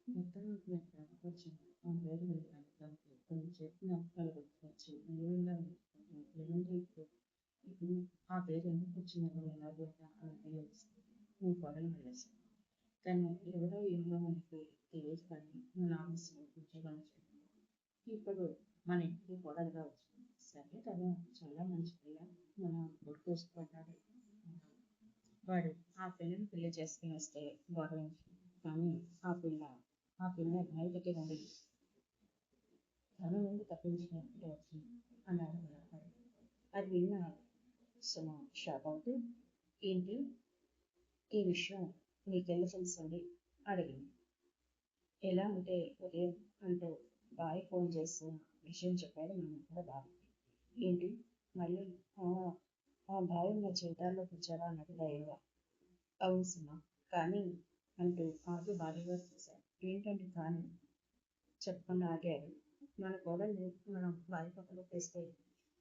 మొత్తానికి వచ్చింది. ఆ పేరు వెళ్ళాను. దానికి కొన్ని చెప్పిన అర్థాలు గుర్తొచ్చి నిజంగా లేదంటే ఇప్పుడు ఆ పేరు ఎందుకు వచ్చిందో ఎలాగో అని మీ కోడలు వెళ్ళేసాను. తను ఎవరో ఏమో మనకు తెలియదు కానీ మన ఆఫీస్లో ఉద్యోగం చేయాలి. ఇప్పుడు మన ఇంటికి కోడలుగా వచ్చింది. సరే తను చాలా మంచి పిల్ల. మన కొడుకు ఇష్టపడ్డాడు. వాడు ఆ పిల్లని పెళ్లి చేసుకుని వస్తే గౌరవించు. కానీ ఆ పిల్ల బయటకి రండి తన నుండి తప్పించినట్టు వచ్చింది అన్నాడు మనవాడు. అది విన్న సుమ షాక్ అవుతూ ఏంటి ఈ విషయం నీకెలా తెలుసండి అడిగింది. ఎలా అంటే ఉదయం అంటూ బాయ్ ఫోన్ చేసిన విషయం చెప్పాడు మనం కూడా బాగా. ఏంటి మళ్ళీ ఆ ఆ బాయ్ నా జీవితాల్లోకి వచ్చారా అన్నట్టు ధైర్యంగా. అవును సుమ కానీ అంటూ ఆగి భార్యగా చూశాడు. ఏంటంటే కానీ చెప్పకుండా ఆగాడు. మన కోడల్ని మనం బాయ్ పక్కన తెస్తే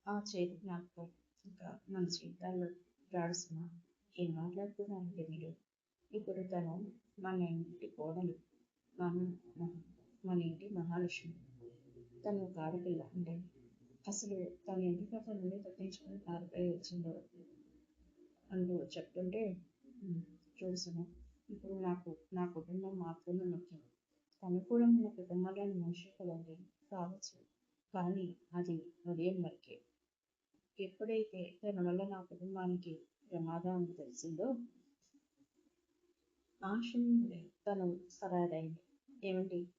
ఆ చేతి జ్ఞాపకం ఇంకా మన జీవితాల్లో రాడు సుమ. ఏం మాట్లాడుతున్నారంటే మీరు ఇప్పుడు తను మన ఇంటి కోడలు. మన మన- మన ఇంటి మహాలక్ష్మి. తను ఒక ఆడపిల్ల అంటే అసలు తను ఎందుకు అతని నుండి తప్పించుకుని పారిపోయి వచ్చిందో అంటూ చెప్తుంటే చూసాను. ఇప్పుడు నా కుటుంబం మాత్రమే ముఖ్యం. తను కూడా మన కుటుంబంలోని మనిషి కదండి. కావచ్చు కానీ అది ఉదయం వరకే. ఎప్పుడైతే తన వల్ల నా కుటుంబానికి ప్రమాదం అని తెలిసిందో ఆ క్షణంలోనే తను సరైనది. ఏమండి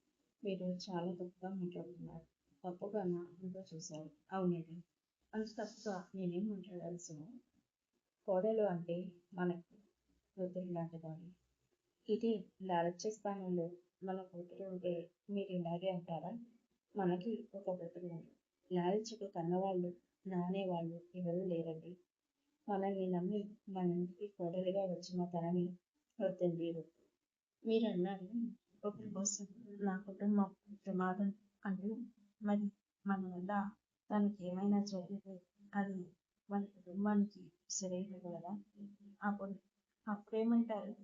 మీరు చాలా తప్పుగా మాట్లాడుతున్నారు. తప్పుగా నా అంతా చూశారు. అవునండి అంత తప్పుగా నేనేం మాట్లాడాల్సిన కోడలు అంటే మనకు కూతురు లాంటిదాన్ని. ఇది లాలచ్య స్థానంలో మన కూతురు ఉంటే మీరు ఇలాగే అంటారా? మనకి ఒక కూతురు ఉంది. లాలచ్యకు కన్నవాళ్ళు నానేవాళ్ళు ఎవరూ లేరండి. మనల్ని నమ్మి మన ఇంటికి కోడలిగా వచ్చిన తనని వద్దండి వద్దు. మీరు అన్నారు ఒకరి కోసం నా కుటుంబం ప్రమాదం అంటే మరి మన వల్ల తనకి ఏమైనా జరిగితే అది మన కుటుంబానికి సరైనది కదా. అప్పుడు అప్పుడేమంటారు?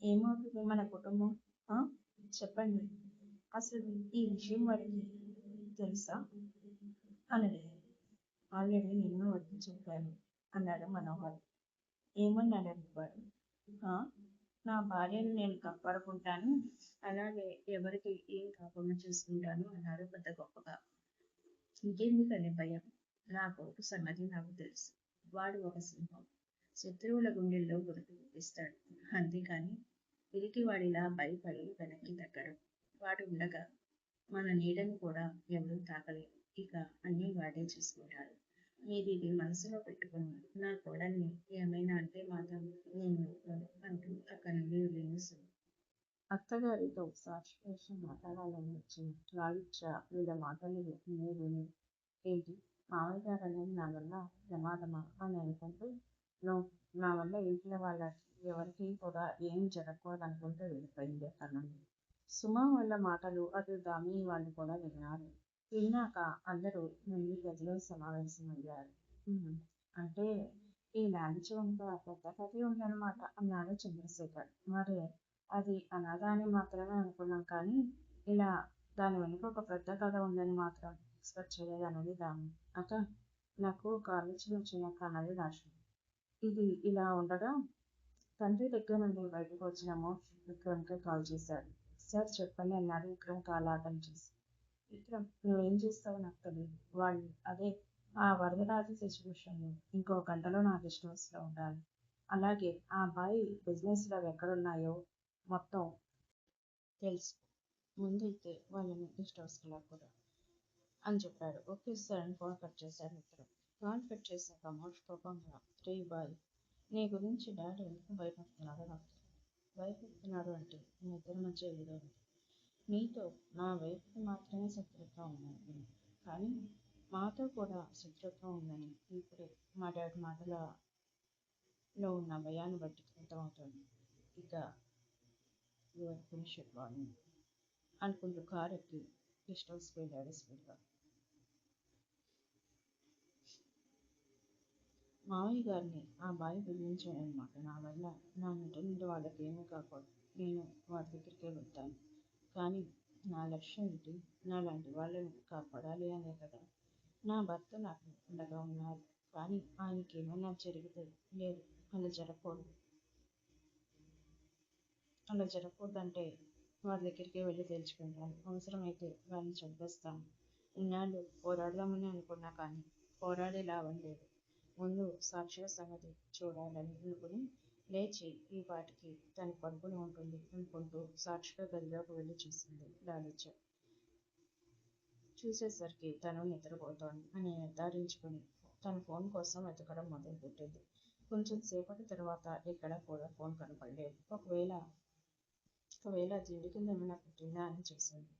ఏమవుతుంది మన కుటుంబం? ఆ? చెప్పండి అసలు ఈ విషయం వాడికి తెలుసా అన్నది. ఆల్రెడీ నేను వచ్చి చెప్పాను అన్నాడు మనోహర్. ఏమన్నాడు వాడు? "ఆ, నా భార్యను నేను కాపాడుకుంటాను అలాగే ఎవరికి ఏం కాకుండా చూసుకుంటాను అన్నాడు పెద్ద గొప్పగా. ఇంకెందుకని భయం? నా కొడుకు సంగతి నాకు తెలుసు. వాడు ఒక సింహం. శత్రువుల గుండెల్లో గుర్తు ఇస్తాడు. అంతేకాని పిరికివాడిలా భయపడి వెనక్కి తగ్గడు. వాడు ఉండగా మన నీడను కూడా ఎవరూ తాకలేరు. ఇక అన్నీ వాడే చూసుకుంటాడు. మీరు ఇది మనసులో పెట్టుకుని నా కోడల్ని ఏమైనా అంటే మాత్రం నేను ఊరుకోను అంటూ అక్కడి నుండి వెళ్ళింది. అత్తగారితో సాక్షి మాట్లాడాలని వచ్చిన లాలిత్య వీళ్ళ మాటలు విని ఏంటి మామయ్య గారు అనేది నా వల్ల ప్రమాదమా అని అనుకుంటూ నువ్వు నా వల్ల ఇంట్లో వాళ్ళ ఎవరికి కూడా ఏం జరగకూడదు అనుకుంటూ వెళ్ళిపోయింది అక్కడ నుండి. సుమ వాళ్ళ మాటలు అటు దామిని వాళ్ళు కూడా విన్నారు. విన్నాక అందరూ మళ్ళీ గదిలో సమావేశమయ్యారు. "ఉమ్, అంటే ఈ లాంఛనంతో పెద్ద కథ ఉందన్నమాట" అన్నాడు చంద్రశేఖర్. మరి అది అనాథ అని మాత్రమే అనుకున్నాం కానీ ఇలా దాని వెనుక ఒక పెద్ద కథ ఉందని మాత్రం ఎక్స్పెక్ట్ చేయలేదన్నది దామి. అక్క నాకు ఒక ఆలోచన వచ్చినాక అన్నది రాశి. ఇది ఇలా ఉండగా తండ్రి దగ్గర నుండి బయటకు వచ్చిన మోక్ష్ విక్రమ్కి కాల్ చేశాడు. సార్ చెప్పండి అన్నాడు విక్రమ్ కాల్ అటెండ్ చేసి. విక్రమ్ నువ్వేం చేస్తావో నాకు తెలియదు. వాళ్ళు అదే ఆ వరదరాజు సిచ్యువేషన్లో ఇంకో గంటలో నా గెస్ట్ హౌస్లో ఉండాలి. అలాగే ఆ అబ్బాయి బిజినెస్లు అవి ఎక్కడున్నాయో మొత్తం తెలుసు. ముందైతే వాళ్ళని గెస్ట్ హౌస్కి కూడా అని చెప్పాడు. ఓకే సార్ అని ఫోన్ కట్ చేశాడు విక్రమ్. కాల్ కట్ చేశాక మోక్ష్ కోపంగా రే బాయ్ నీ గురించి డాడీ ఎందుకు భయపడుతున్నాడో నాకు తెలియదు. భయపడుతున్నాడు అంటే మీ ఇద్దరి మధ్య ఏదో ఉంది. నీతో నా వైపుకి మాత్రమే శత్రుత్వం ఉందని కానీ మాతో కూడా శత్రుత్వం ఉందని ఇప్పుడు మా డాడీ మాటలో ఉన్న భయాన్ని బట్టి అర్థమవుతుంది. ఇక యువర్ ఫినిష్ వార్నింగ్ అనుకుంటూ కారు ఎక్కి గెస్ట్ హౌస్కి వెళ్ళాడు స్పీడ్గా. మావయ్య గారిని ఆ బావి బెదిరించాడనమాట. నా వల్ల నా ఇంటి నుండి వాళ్ళకి ఏమీ కాకూడదు. నేను వారి దగ్గరికే వెళ్తాను. కానీ నా లక్ష్యం ఏంటి? నాలాంటి వాళ్ళని కాపాడాలి అనే కదా. నా భర్త నాకు అండగా ఉన్నారు. కానీ ఆయనకి ఏమైనా జరిగితే లేదు, అలా జరగకూడదు. అలా జరగకూడదంటే వారి దగ్గరికి వెళ్ళి తెలుసుకుంటాను. అవసరమైతే వారిని చంపేస్తాను. ఇన్నాళ్ళు పోరాడదామని అనుకున్నా కానీ పోరాడే లాభం లేదు. ముందు సాక్షిగా సంగతి చూడాలని అనుకుని లేచి ఈ పాటికి తన పడుకుని ఉంటుంది అనుకుంటూ సాక్షిగా గదిలోకి వెళ్ళి చూసింది లాలిత్య. చూసేసరికి తను నిద్రపోతోంది అని నిర్ధారించుకుని తన ఫోన్ కోసం వెతకడం మొదలుపెట్టింది. కొంచెం సేపటి తర్వాత ఎక్కడా కూడా ఫోన్ కనపడలేదు. ఒకవేళ దిండు కింద ఏమైనా పెట్టిందా అని చూసింది.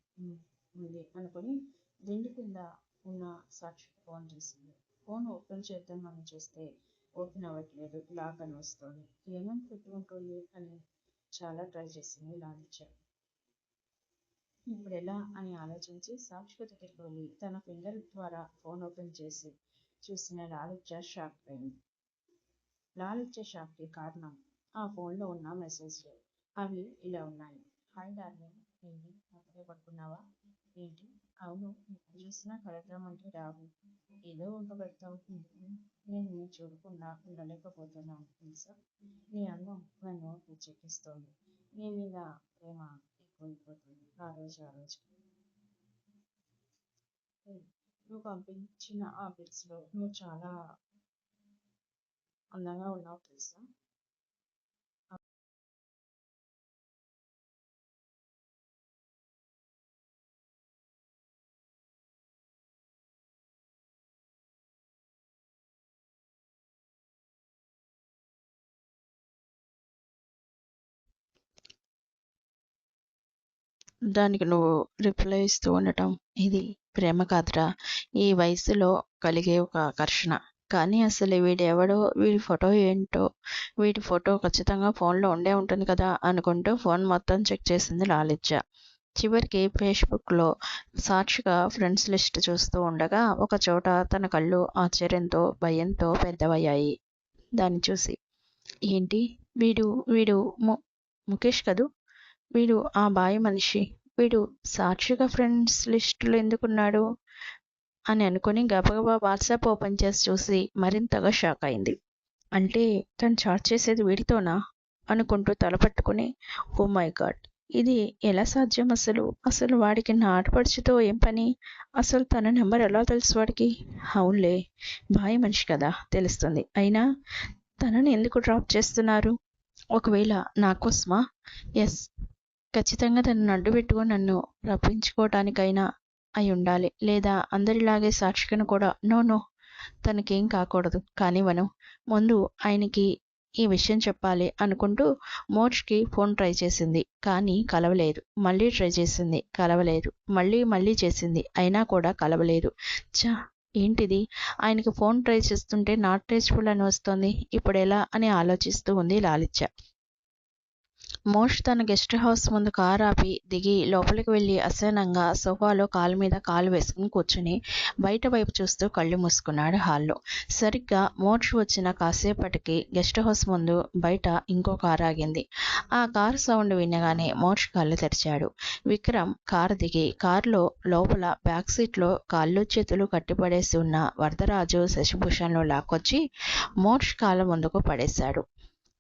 ఉంది అనుకుని దిండు కింద ఉన్న సాక్షికి ఫోన్ చేసింది. ఫోన్ ఓపెన్ చేద్దామని చూస్తే ఓపెన్ అవ్వట్లేదు, లాక్ అని వస్తుంది. ఏమని పెట్టుకుంటుంది అని చాలా ట్రై చేసింది లాలిత్య. ఇప్పుడు ఎలా అని ఆలోచించి సాక్షి దగ్గరికి వెళ్ళి తన ఫింగర్ ద్వారా ఫోన్ ఓపెన్ చేసి చూసిన లాలిత్య షాక్ అయింది. లాలిత్య షాక్కి కారణం ఆ ఫోన్లో ఉన్న మెసేజ్లు. అవి ఇలా ఉన్నాయి. హాయ్ డార్లింగ్, ఏంటి అప్పుడే పడుకున్నావా? ఏంటి? అవును, ఎప్పుడు చూసినా కలద్దామంటే రావు. ఏదో వంక పెడతావు. నేను నీ చూడకుండా ఉండలేకపోతున్నాను తెలుసా. నీ అందం నన్ను పిచ్చెక్కిస్తోంది. నీ మీద ప్రేమ ఎక్కువైపోతుంది ఆ రోజుకి. నువ్వు పంపించిన ఆ పిక్స్లో నువ్వు చాలా అందంగా ఉన్నావు తెలుసా. దానికి నువ్వు రిప్లై ఇస్తూ ఉండటం ఇది ప్రేమ కాదురా, ఈ వయసులో కలిగే ఒక ఆకర్షణ. కానీ అసలు వీడెవడో, వీడి ఫోటో ఏంటో, వీడి ఫోటో ఖచ్చితంగా ఫోన్లో ఉండే ఉంటుంది కదా అనుకుంటూ ఫోన్ మొత్తం చెక్ చేసింది లాలిత్య. చివరికి ఫేస్బుక్లో సాక్షిగా ఫ్రెండ్స్ లిస్ట్ చూస్తూ ఉండగా ఒక చోట తన కళ్ళు ఆశ్చర్యంతో భయంతో పెద్దవయ్యాయి దాన్ని చూసి. ఏంటి, వీడు వీడు ముఖేష్ కదూ, వీడు ఆ బాయ్ మనిషి, వీడు సాక్షిగా ఫ్రెండ్స్ లిస్టులో ఎందుకున్నాడు అని అనుకుని గబగబా వాట్సాప్ ఓపెన్ చేసి చూసి మరింతగా షాక్ అయింది. అంటే తను చాట్ చేసేది వీడితోనా అనుకుంటూ తలపట్టుకుని, ఓ మై గాడ్, ఇది ఎలా సాధ్యం? అసలు వాడికి నా ఆడపడుచుతో ఏం పని? అసలు తన నెంబర్ ఎలా తెలుసు వాడికి? అవునులే, బాయ్ మనిషి కదా, తెలుస్తుంది. అయినా తనని ఎందుకు డ్రాప్ చేస్తున్నారు? ఒకవేళ నా కోసమా? ఎస్, ఖచ్చితంగా తనను అడ్డు పెట్టుకొని నన్ను రప్పించుకోవటానికైనా అయి ఉండాలి. లేదా అందరిలాగే సాక్షికను కూడా. నో, తనకేం కాకూడదు. కానివ్వను, ముందు ఆయనకి ఈ విషయం చెప్పాలి అనుకుంటూ మోర్చ్కి ఫోన్ ట్రై చేసింది. కానీ కలవలేదు. మళ్ళీ ట్రై చేసింది, కలవలేదు. మళ్ళీ చేసింది, అయినా కూడా కలవలేదు. ఛ, ఏంటిది? ఆయనకి ఫోన్ ట్రై చేస్తుంటే నాట్ రీచబుల్ అని వస్తుంది. ఇప్పుడు ఎలా అని ఆలోచిస్తూ ఉంది లాలిత్య. మోష్ తన గెస్ట్ హౌస్ ముందు కారు ఆపి దిగి లోపలికి వెళ్ళి అసహనంగా సోఫాలో కాలు మీద కాలు వేసుకుని కూర్చుని బయట వైపు చూస్తూ కళ్ళు మూసుకున్నాడు హాల్లో. సరిగ్గా మోష్ వచ్చిన కాసేపటికి గెస్ట్ హౌస్ ముందు బయట ఇంకో కారు ఆగింది. ఆ కారు సౌండ్ వినగానే మోష్ కళ్ళు తెరిచాడు. విక్రమ్ కారు దిగి కారులో లోపల బ్యాక్ సీట్లో కాళ్ళు చేతులు కట్టిపడేసి ఉన్న వరదరాజు శశిభూషణ్లు లాక్కొచ్చి మోష్ కాళ్ళ ముందుకు పడేశాడు.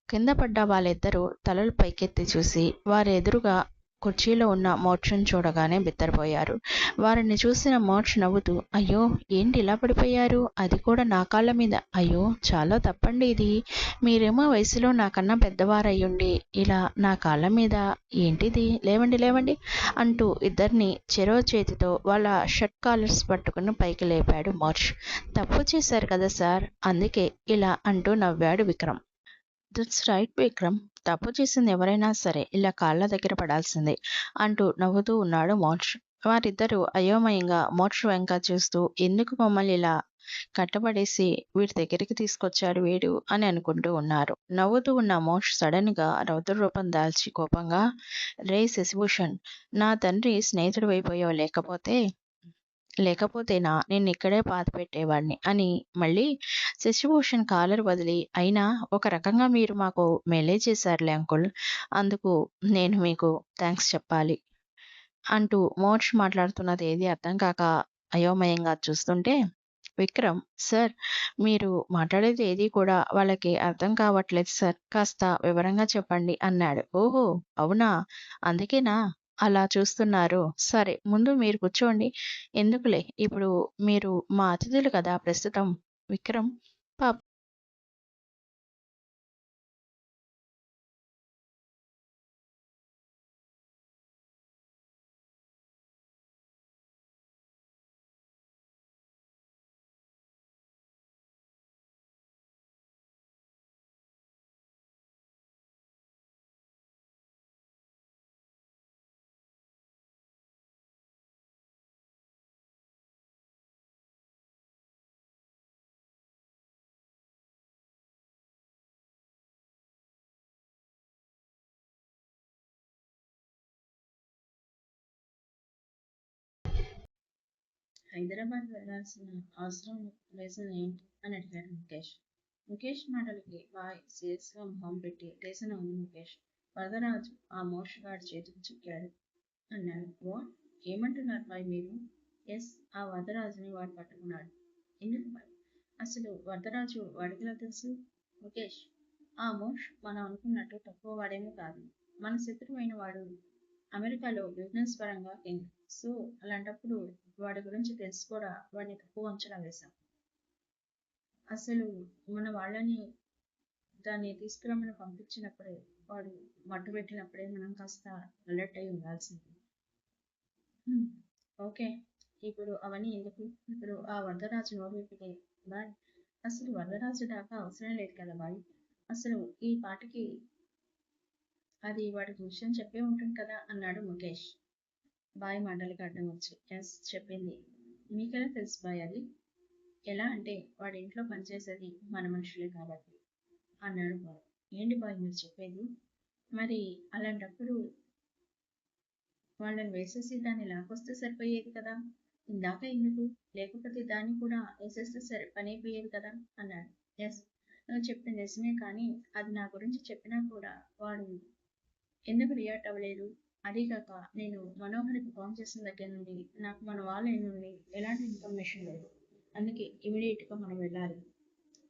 కింద పడ్డ వాళ్ళిద్దరూ తలలు పైకెత్తి చూసి వారి ఎదురుగా కుర్చీలో ఉన్న మోక్షను చూడగానే బిత్తరపోయారు. వారిని చూసిన మోక్ష నవ్వుతూ, అయ్యో ఏంటి ఇలా పడిపోయారు, అది కూడా నా కాళ్ళ మీద? అయ్యో చాలా తప్పండి ఇది. మీరేమో వయసులో నాకన్నా పెద్దవారయ్యుండి ఇలా నా కాళ్ళ మీద ఏంటిది, లేవండి అంటూ ఇద్దరిని చెరో చేతితో వాళ్ళ షర్ట్ కాలర్స్ పట్టుకుని పైకి లేపాడు మోక్ష. తప్పు చేశారు కదా సార్, అందుకే ఇలా అంటూ నవ్వాడు విక్రమ్. దట్స్ రైట్ విక్రమ్, తప్పు చేసింది ఎవరైనా సరే ఇలా కాళ్ళ దగ్గర పడాల్సిందే అంటూ నవ్వుతూ ఉన్నాడు మోక్ష. వారిద్దరూ అయోమయంగా మోక్ష వెంక చూస్తూ, ఎందుకు మమ్మల్ని ఇలా కట్టబడేసి వీడి దగ్గరికి తీసుకొచ్చాడు వీడు అని అనుకుంటూ ఉన్నారు. నవ్వుతూ ఉన్న మోక్ష సడన్ గా రౌద్ర రూపం దాల్చి కోపంగా, రే శశిభూషణ్, నా తండ్రి స్నేహితుడు అయిపోయావు, లేకపోతేనా నిన్నిక్కడే పాతిపెట్టేవాడిని అని మళ్ళీ శశిభూషణ్ కాలర్ వదిలి, అయినా ఒక రకంగా మీరు మాకు మేలే చేశారులే అంకుల్, అందుకు నేను మీకు థ్యాంక్స్ చెప్పాలి. అంటూ మోక్ష్ మాట్లాడుతున్నది ఏది అర్థం కాక అయోమయంగా చూస్తుంటే విక్రమ్, సార్, మీరు మాట్లాడేది ఏది కూడా వాళ్ళకి అర్థం కావట్లేదు సార్. కాస్త వివరంగా చెప్పండి అన్నాడు. ఓహో! అవునా? అందుకేనా అలా చూస్తున్నారు? సరే, ముందు మీరు కూర్చోండి. ఎందుకులే, ఇప్పుడు మీరు మా అతిథులు కదా ప్రస్తుతం. విక్రమ్ పాప హైదరాబాద్ వెళ్ళాల్సిన అవసరం రీజన్ ఏంటి అని అడిగాడు ముఖేష్. ముఖేష్ మాటలకి బాయ్ సీరియస్ గా మొహం పెట్టి రీజన్ ఉంది ముఖేష్. వరదరాజు ఆ మోసగాడి చేతికి చిక్కాడు అన్నాడు. వాట్? ఏమంటున్నారు బాయ్ మీరు? ఎస్, ఆ వరదరాజుని వాడు పట్టుకున్నాడు. ఎందుకు బాయ్? అసలు వరదరాజు వాడికిలా తెలుసు? ముఖేష్, ఆ మోష్ మనం అనుకున్నట్టు తక్కువ వాడేమో కాదు. మన శత్రువైన వాడు అమెరికాలో బిజినెస్ పరంగా కింగ్. సో అలాంటప్పుడు వాడి గురించి తెలిసి కూడా వాడిని తక్కువ అంచనా వేశాం. అసలు మన వాళ్ళని దాన్ని తీసుకురమ్మని పంపించినప్పుడే, వాడు మట్టు పెట్టినప్పుడే మనం కాస్త అలర్ట్ అయి ఉండాల్సింది. హ్మ్. ఓకే, ఇప్పుడు అవన్నీ ఎందుకు? ఇప్పుడు ఆ వరదరాజు నోరు విప్పితే బాయ్, అసలు వరదరాజు దాకా అవసరం లేదు కదా బాయ్. అసలు ఈ పాటికి అది వాడికి విషయం చెప్పే ఉంటుంది కదా అన్నాడు ముఖేష్. బాయ్ మాటలకి అడ్డం వచ్చి. ఎస్, చెప్పింది. మీకెలా తెలుసు బాయ్ అది? ఎలా అంటే వాడి ఇంట్లో పనిచేసేది మన మనుషులే కాబట్టి అన్నాడు బాయ్. ఏంటి బాయ్ మీరు చెప్పేది? మరి అలాంటప్పుడు వాళ్ళని వేసేసి దాన్ని లాక్కొస్తే సరిపోయేది కదా. ఇందాక ఎందుకు? లేకపోతే దాన్ని కూడా వేసేస్తే సరి పని అయిపోయేది కదా అన్నాడు. ఎస్, నువ్వు చెప్పింది నిజమే, కానీ అది నా గురించి చెప్పినా కూడా వాడు ఎందుకు రియాక్ట్ అవ్వలేదు? అదీగాక నేను మనోహర్‌కి ఫోన్ చేసిన దగ్గర నుండి నాకు మన వాళ్ళ నుండి ఎలాంటి ఇన్ఫర్మేషన్ లేదు. అందుకే ఇమ్మీడియేట్‌గా మనం వెళ్ళాలి.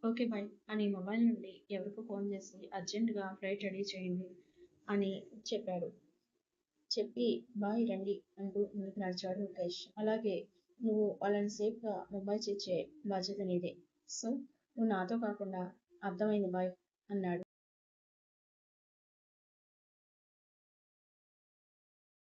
ఓకే బాయ్ అని మొబైల్ నుండి ఎవరికో ఫోన్ చేసి అర్జెంటుగా ఫ్లైట్ రెడీ చేయండి అని చెప్పాడు. చెప్పి బాయ్ రండి అంటూ ముందుకు నడిచాడు ముఖేష్. అలాగే, నువ్వు వాళ్ళని సేఫ్‌గా ముంబై చేర్చే బాధ్యత నీదే. సో నువ్వు నాతో కాకుండా, అర్థమైంది బాయ్ అన్నాడు